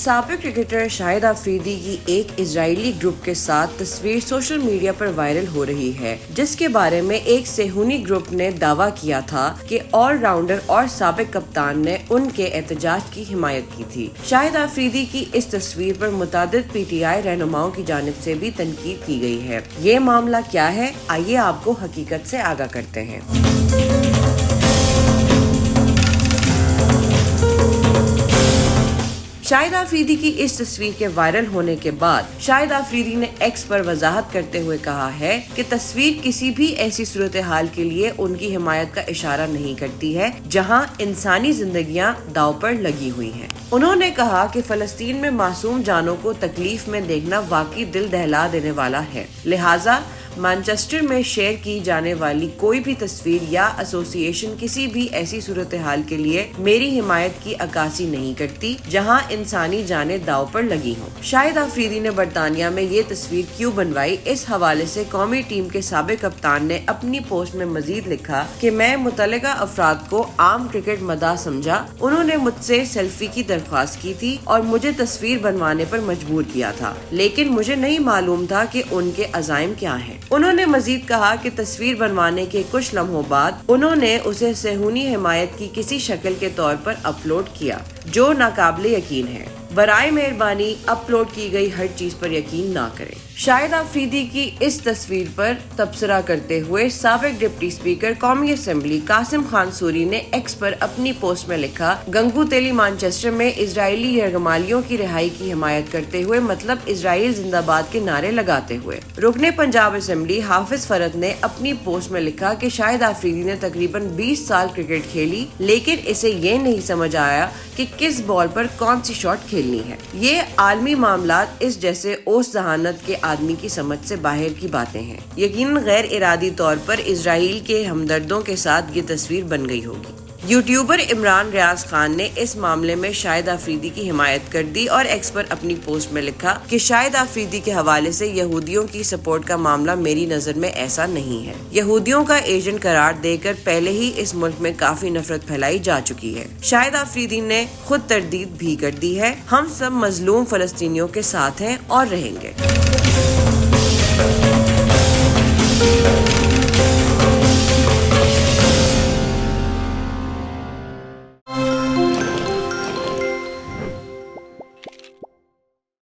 साबिक क्रिकेटर शाहिद अफरीदी की एक इजरायली ग्रुप के साथ तस्वीर सोशल मीडिया पर वायरल हो रही है, जिसके बारे में एक सेहूनी ग्रुप ने दावा किया था कि ऑलराउंडर और साबिक कप्तान ने उनके एहतजाज की हिमायत की थी। शाहिद अफरीदी की इस तस्वीर पर मुतादिद पीटीआई रहनुमाओं की जानिब से भी तनकीद की गई है। ये मामला क्या है, आइए आपको हकीकत से आगाह करते हैं। शाहिद अफरीदी की इस तस्वीर के वायरल होने के बाद शाहिद अफरीदी ने एक्स पर वजाहत करते हुए कहा है कि तस्वीर किसी भी ऐसी सूरत हाल के लिए उनकी हिमायत का इशारा नहीं करती है जहां इंसानी जिंदगियां दांव पर लगी हुई हैं। उन्होंने कहा कि फलस्तीन में मासूम जानों को तकलीफ में देखना वाकई दिल दहला देने वाला है, लिहाजा मैनचेस्टर में शेयर की जाने वाली कोई भी तस्वीर या एसोसिएशन किसी भी ऐसी सूरत हाल के लिए मेरी हिमायत की अक्कासी नहीं करती जहां इंसानी जानें दांव पर लगी हों। शाहिद अफरीदी ने बरतानिया में ये तस्वीर क्यों बनवाई, इस हवाले से कौमी टीम के साबिक कप्तान ने अपनी पोस्ट में मजीद लिखा कि मैं मुतल्लिका अफराद को आम क्रिकेट मदाह समझा। उन्होंने मुझसे सेल्फी की दरख्वास्त की थी और मुझे तस्वीर बनवाने पर मजबूर किया था, लेकिन मुझे नहीं मालूम था कि उनके अज़ाइम क्या हैं। उन्होंने मजीद कहा कि तस्वीर बनवाने के कुछ लम्हों बाद उन्होंने उसे सेहूनी हिमायत की किसी शक्ल के तौर पर अपलोड किया, जो नाकाबिले यकीन है। बराए मेहरबानी अपलोड की गई हर चीज पर यकीन ना करें। शाहिद अफरीदी की इस तस्वीर पर तबसरा करते हुए साबिक डिप्टी स्पीकर कौमी असेंबली कासिम खान सूरी ने एक्स पर अपनी पोस्ट में लिखा, गंगू तेली मैनचेस्टर में इजरायली यरगमालियों की रिहाई की हिमायत करते हुए मतलब इजराइल जिंदाबाद के नारे लगाते हुए। रुकने पंजाब असेंबली हाफिज फरद ने अपनी पोस्ट में लिखा कि शाहिद अफरीदी ने तकरीबन 20 साल क्रिकेट खेली, लेकिन इसे ये नहीं समझ आया कि किस बॉल पर कौन सी शॉट खेलनी है। ये आलमी मामलात इस जैसे ओस जहानत के आदमी की समझ से बाहर की बातें हैं। यकीनन गैर इरादी तौर पर इजराइल के हमदर्दों के साथ ये तस्वीर बन गई होगी। यूट्यूबर इमरान रियाज खान ने इस मामले में शाहिद अफरीदी की हिमायत कर दी और एक्स पर अपनी पोस्ट में लिखा कि शाहिद अफरीदी के हवाले से यहूदियों की सपोर्ट का मामला मेरी नजर में ऐसा नहीं है। यहूदियों का एजेंट करार देकर पहले ही इस मुल्क में काफी नफरत फैलाई जा चुकी है। शाहिद अफरीदी ने खुद तरदीद भी कर दी है। हम सब मजलूम फलस्तीनियों के साथ हैं और रहेंगे।